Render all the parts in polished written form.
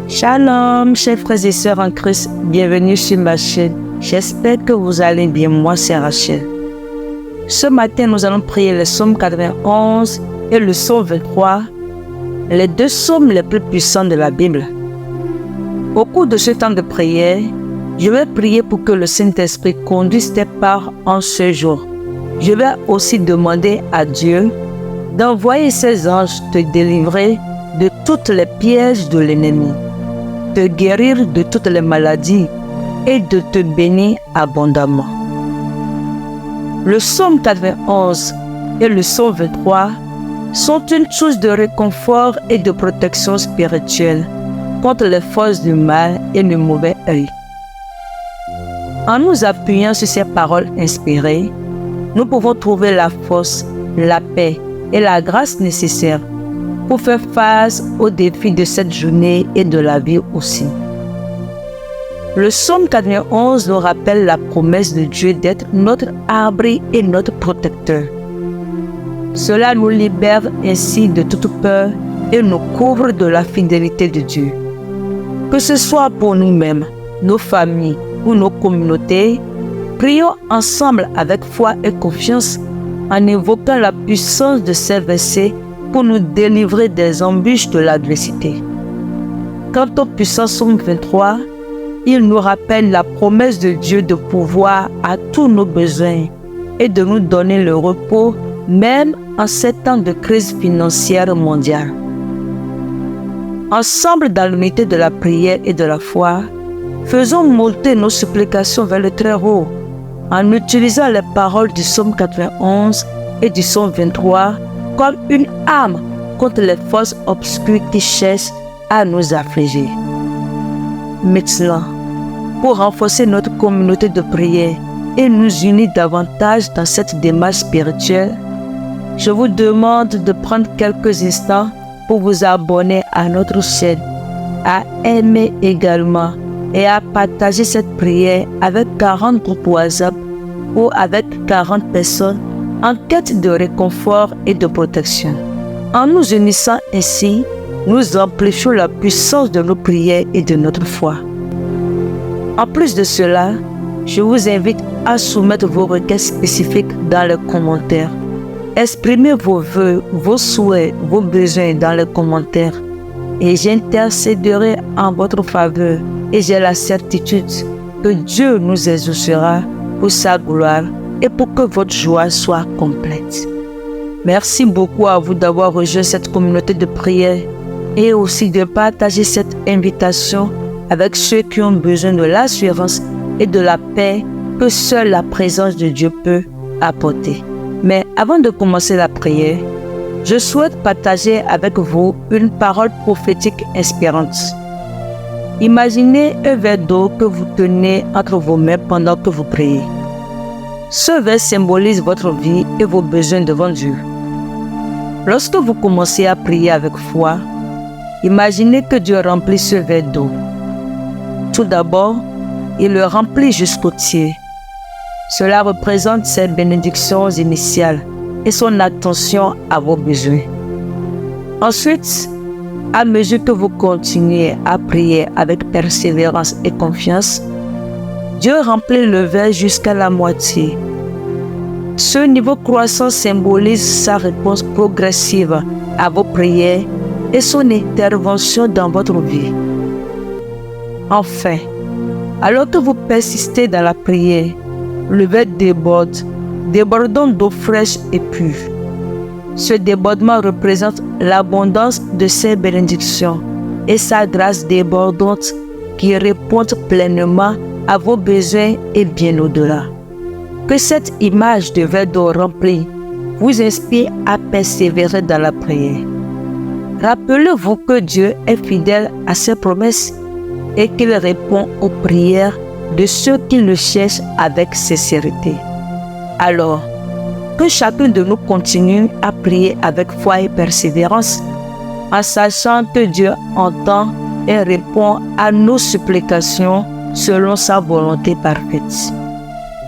Shalom, chers frères et sœurs en Christ, bienvenue sur ma chaîne. J'espère que vous allez bien, moi c'est Rachel. Ce matin, nous allons prier le psaume 91 et le psaume 23, les deux psaumes les plus puissants de la Bible. Au cours de ce temps de prière, je vais prier pour que le Saint-Esprit conduise tes pas en ce jour. Je vais aussi demander à Dieu d'envoyer ses anges te délivrer de toutes les pièges de l'ennemi, te guérir de toutes les maladies et de te bénir abondamment. Le psaume 91 et le psaume 23 sont une source de réconfort et de protection spirituelle contre les forces du mal et le mauvais œil. En nous appuyant sur ces paroles inspirées, nous pouvons trouver la force, la paix et la grâce nécessaires pour faire face aux défis de cette journée et de la vie aussi. Le psaume 91 nous rappelle la promesse de Dieu d'être notre abri et notre protecteur. Cela nous libère ainsi de toute peur et nous couvre de la fidélité de Dieu. Que ce soit pour nous-mêmes, nos familles ou nos communautés, prions ensemble avec foi et confiance en évoquant la puissance de ces versets pour nous délivrer des embûches de l'adversité. Quant au puissant psaume 23, il nous rappelle la promesse de Dieu de pouvoir à tous nos besoins et de nous donner le repos même en ces temps de crise financière mondiale. Ensemble, dans l'unité de la prière et de la foi, faisons monter nos supplications vers le Très-Haut en utilisant les paroles du psaume 91 et du psaume 23 comme une arme contre les forces obscures qui cherchent à nous affliger. Maintenant, pour renforcer notre communauté de prière et nous unir davantage dans cette démarche spirituelle, je vous demande de prendre quelques instants pour vous abonner à notre chaîne, à aimer également et à partager cette prière avec 40 groupes WhatsApp ou avec 40 personnes en quête de réconfort et de protection. En nous unissant ainsi, nous amplifions la puissance de nos prières et de notre foi. En plus de cela, je vous invite à soumettre vos requêtes spécifiques dans les commentaires. Exprimez vos vœux, vos souhaits, vos besoins dans les commentaires et j'intercéderai en votre faveur et j'ai la certitude que Dieu nous exaucera pour sa gloire et pour que votre joie soit complète. Merci beaucoup à vous d'avoir rejoint cette communauté de prière et aussi de partager cette invitation avec ceux qui ont besoin de l'assurance et de la paix que seule la présence de Dieu peut apporter. Mais avant de commencer la prière, je souhaite partager avec vous une parole prophétique inspirante. Imaginez un verre d'eau que vous tenez entre vos mains pendant que vous priez. Ce verre symbolise votre vie et vos besoins devant Dieu. Lorsque vous commencez à prier avec foi, imaginez que Dieu remplit ce verre d'eau. Tout d'abord, il le remplit jusqu'au tiers. Cela représente ses bénédictions initiales et son attention à vos besoins. Ensuite, à mesure que vous continuez à prier avec persévérance et confiance, Dieu remplit le verre jusqu'à la moitié. Ce niveau croissant symbolise sa réponse progressive à vos prières et son intervention dans votre vie. Enfin, alors que vous persistez dans la prière, le verre déborde, débordant d'eau fraîche et pure. Ce débordement représente l'abondance de ses bénédictions et sa grâce débordante qui répond pleinement à vos besoins et bien au-delà. Que cette image de verre d'eau rempli vous inspire à persévérer dans la prière. Rappelez-vous que Dieu est fidèle à ses promesses et qu'il répond aux prières de ceux qui le cherchent avec sincérité. Alors, que chacun de nous continue à prier avec foi et persévérance, en sachant que Dieu entend et répond à nos supplications selon sa volonté parfaite.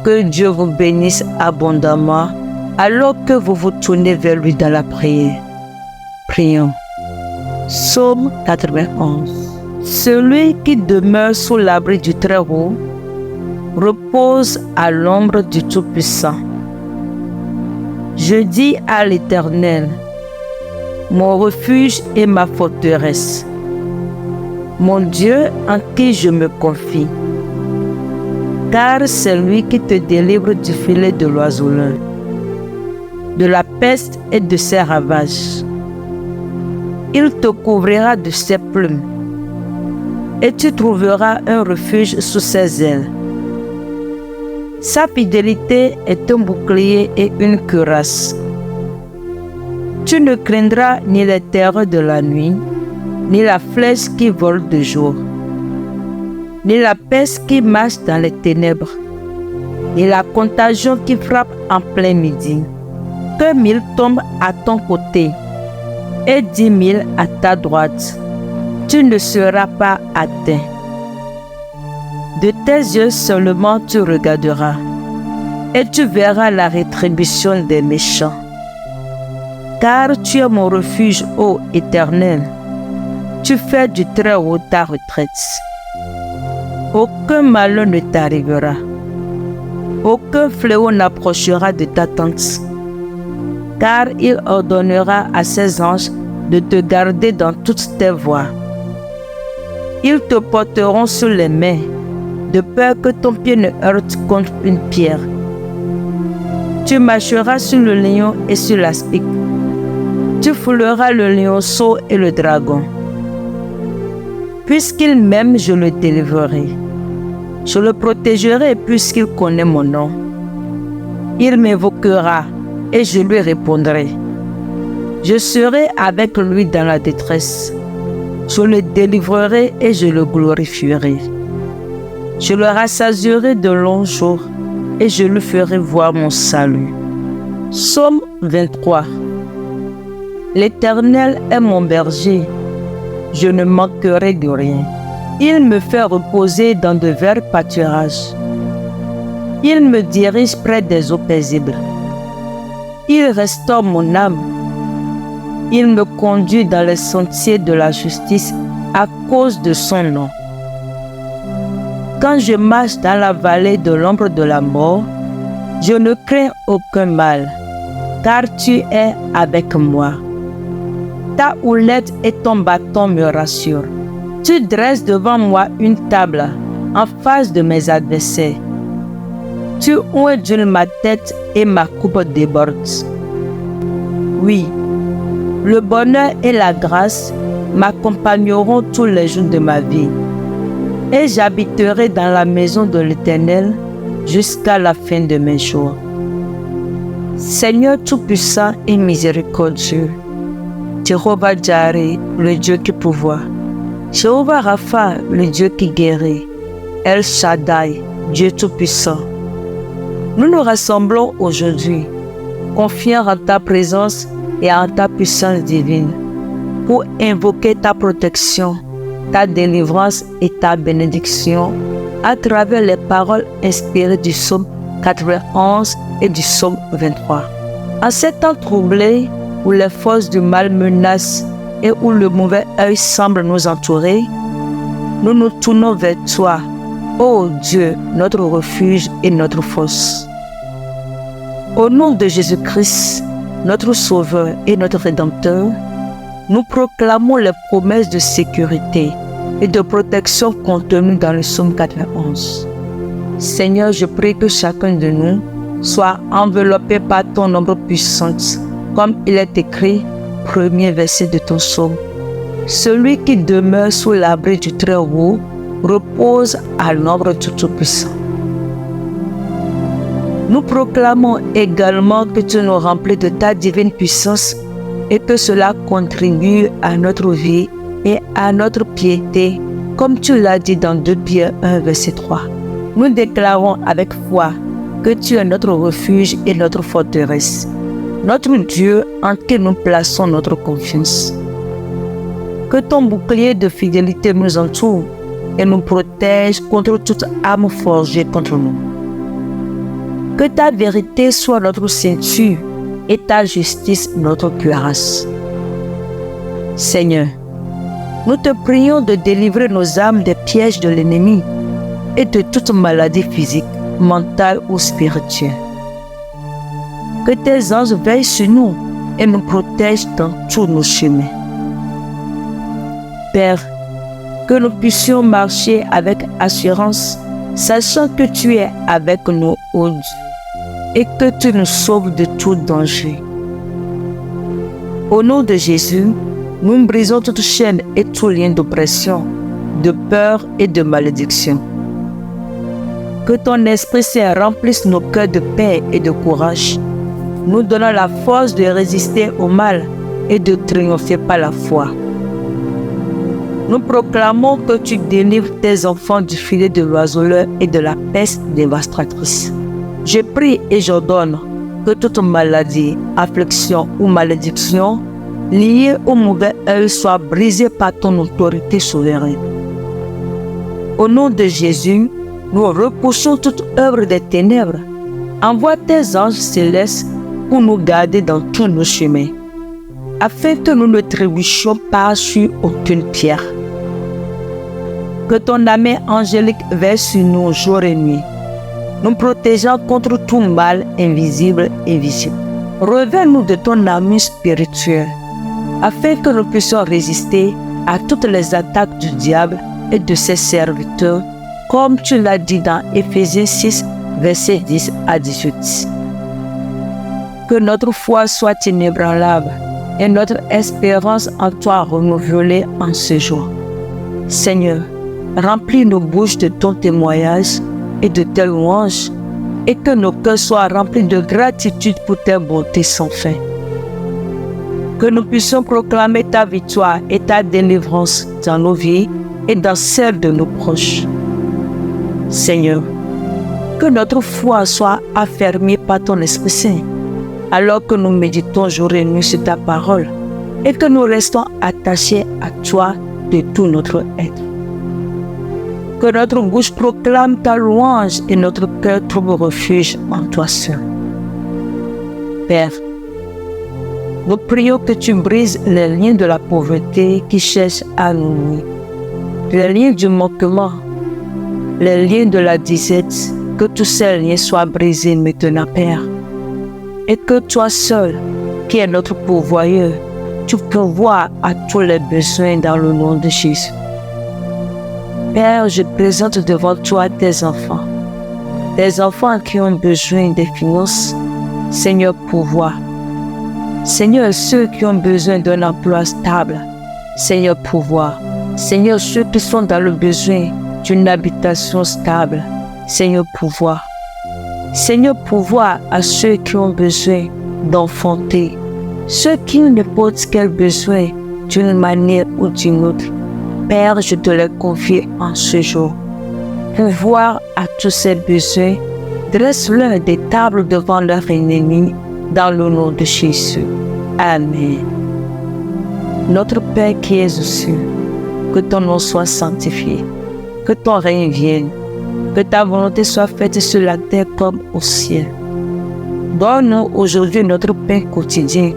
Que Dieu vous bénisse abondamment alors que vous vous tournez vers lui dans la prière. Prions. Psaume 91. Celui qui demeure sous l'abri du Très-Haut repose à l'ombre du Tout-Puissant. Je dis à l'Éternel, mon refuge et ma forteresse, mon Dieu en qui je me confie. Car c'est lui qui te délivre du filet de l'oiseleur, de la peste et de ses ravages. Il te couvrira de ses plumes, et tu trouveras un refuge sous ses ailes. Sa fidélité est un bouclier et une cuirasse. Tu ne craindras ni les terreurs de la nuit, ni la flèche qui vole de jour, ni la peste qui marche dans les ténèbres, ni la contagion qui frappe en plein midi. Que 1000 tombent à ton côté et 10 000 à ta droite, tu ne seras pas atteint. De tes yeux seulement tu regarderas, et tu verras la rétribution des méchants. Car tu es mon refuge, ô Éternel, tu fais du Très-Haut ta retraite. Aucun malheur ne t'arrivera, aucun fléau n'approchera de ta tente, car il ordonnera à ses anges de te garder dans toutes tes voies. Ils te porteront sur les mains, de peur que ton pied ne heurte contre une pierre. Tu marcheras sur le lion et sur l'aspic. Tu fouleras le lionceau et le dragon. Puisqu'il m'aime, je le délivrerai. Je le protégerai puisqu'il connaît mon nom. Il m'invoquera et je lui répondrai. Je serai avec lui dans la détresse. Je le délivrerai et je le glorifierai. Je le rassasierai de longs jours et je lui ferai voir mon salut. Psaume 23. L'Éternel est mon berger, je ne manquerai de rien. Il me fait reposer dans de verts pâturages. Il me dirige près des eaux paisibles. Il restaure mon âme. Il me conduit dans les sentiers de la justice à cause de son nom. Quand je marche dans la vallée de l'ombre de la mort, je ne crains aucun mal, car tu es avec moi. Ta houlette et ton bâton me rassurent. Tu dresses devant moi une table en face de mes adversaires. Tu oindules ma tête et ma coupe déborde. Oui, le bonheur et la grâce m'accompagneront tous les jours de ma vie. Et j'habiterai dans la maison de l'Éternel jusqu'à la fin de mes jours. Seigneur Tout-Puissant et miséricordieux, Jéhovah Jireh, le Dieu qui pourvoit, Jéhovah Rapha, le Dieu qui guérit, El Shaddai, Dieu Tout-Puissant. Nous nous rassemblons aujourd'hui, confiants en ta présence et en ta puissance divine, pour invoquer ta protection, ta délivrance et ta bénédiction à travers les paroles inspirées du psaume 91 et du psaume 23. En ces temps troublés où les forces du mal menacent et où le mauvais œil semble nous entourer, nous nous tournons vers toi, ô Dieu, notre refuge et notre force. Au nom de Jésus-Christ, notre Sauveur et notre Rédempteur, nous proclamons les promesses de sécurité et de protection contenues dans le psaume 91. Seigneur, je prie que chacun de nous soit enveloppé par ton ombre puissante, comme il est écrit, premier verset de ton psaume. Celui qui demeure sous l'abri du Très-Haut repose à l'ombre du Tout-Puissant. Nous proclamons également que tu nous remplis de ta divine puissance et que cela contribue à notre vie et à notre piété, comme tu l'as dit dans 2 Pierre 1, verset 3. Nous déclarons avec foi que tu es notre refuge et notre forteresse, notre Dieu en qui nous plaçons notre confiance. Que ton bouclier de fidélité nous entoure et nous protège contre toute arme forgée contre nous. Que ta vérité soit notre ceinture et ta justice notre cuirasse. Seigneur, Nous te prions de délivrer nos âmes des pièges de l'ennemi et de toute maladie physique, mentale ou spirituelle. Que tes anges veillent sur nous et nous protègent dans tous nos chemins. Père, que nous puissions marcher avec assurance, sachant que tu es avec nous, ô Dieu, et que tu nous sauves de tout danger. Au nom de Jésus, nous brisons toute chaîne et tout lien d'oppression, de peur et de malédiction. Que ton Esprit Saint remplisse nos cœurs de paix et de courage, nous donnant la force de résister au mal et de triompher par la foi. Nous proclamons que tu délivres tes enfants du filet de l'oiseleur et de la peste dévastatrice. Je prie et j'ordonne que toute maladie, affliction ou malédiction liée au mauvais œil soit brisée par ton autorité souveraine. Au nom de Jésus, nous repoussons toute œuvre des ténèbres. Envoie tes anges célestes pour nous garder dans tous nos chemins, afin que nous ne trébuchions pas sur aucune pierre. Que ton main angélique veille sur nous jour et nuit, nous protégeant contre tout mal invisible et visible. Revêt-nous de ton amour spirituel, afin que nous puissions résister à toutes les attaques du diable et de ses serviteurs, comme tu l'as dit dans Éphésiens 6, versets 10 à 18. Que notre foi soit inébranlable et notre espérance en toi renouvelée en ce jour. Seigneur, remplis nos bouches de ton témoignage et de tes louanges, et que nos cœurs soient remplis de gratitude pour tes bontés sans fin. Que nous puissions proclamer ta victoire et ta délivrance dans nos vies et dans celles de nos proches. Seigneur, que notre foi soit affermie par ton Esprit Saint, alors que nous méditons jour et nuit sur ta parole, et que nous restons attachés à toi de tout notre être. Que notre bouche proclame ta louange et notre cœur trouve refuge en toi seul. Père, nous prions que tu brises les liens de la pauvreté qui cherchent à nous nuire, les liens du manquement, les liens de la disette, que tous ces liens soient brisés maintenant, Père. Et que toi seul, qui es notre pourvoyeur, tu pourvoies à tous les besoins dans le nom de Jésus. Père, je présente devant toi tes enfants qui ont besoin des finances. Seigneur, pourvois. Seigneur, ceux qui ont besoin d'un emploi stable. Seigneur, pourvois. Seigneur, ceux qui sont dans le besoin d'une habitation stable. Seigneur, pourvois. Seigneur, pourvois à ceux qui ont besoin d'enfanter, ceux qui ont n'importe quel besoin d'une manière ou d'une autre. Père, je te les confie en ce jour. Pourvoir à tous ces besoins, dresse-leur des tables devant leurs ennemis dans le nom de Jésus. Amen. Notre Père qui es aux cieux, que ton nom soit sanctifié, que ton règne vienne, que ta volonté soit faite sur la terre comme au ciel. Donne-nous aujourd'hui notre pain quotidien.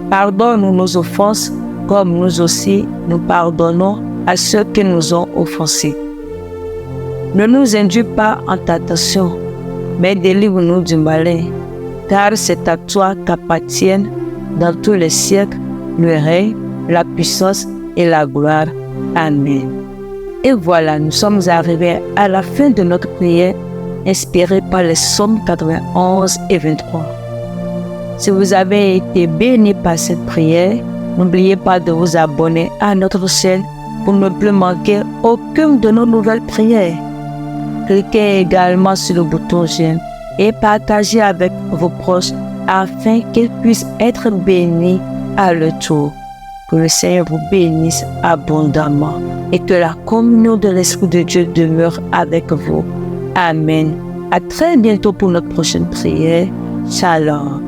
Pardonne-nous nos offenses, comme nous aussi nous pardonnons à ceux qui nous ont offensés. Ne nous induis pas en tentation, mais délivre-nous du malin, car c'est à toi qu'appartiennent dans tous les siècles le règne, la puissance et la gloire. Amen. Et voilà, nous sommes arrivés à la fin de notre prière inspirée par les psaumes 91 et 23. Si vous avez été béni par cette prière, n'oubliez pas de vous abonner à notre chaîne pour ne plus manquer aucune de nos nouvelles prières. Cliquez également sur le bouton j'aime et partagez avec vos proches afin qu'ils puissent être bénis à leur tour. Que le Seigneur vous bénisse abondamment et que la communion de l'Esprit de Dieu demeure avec vous. Amen. À très bientôt pour notre prochaine prière. Shalom.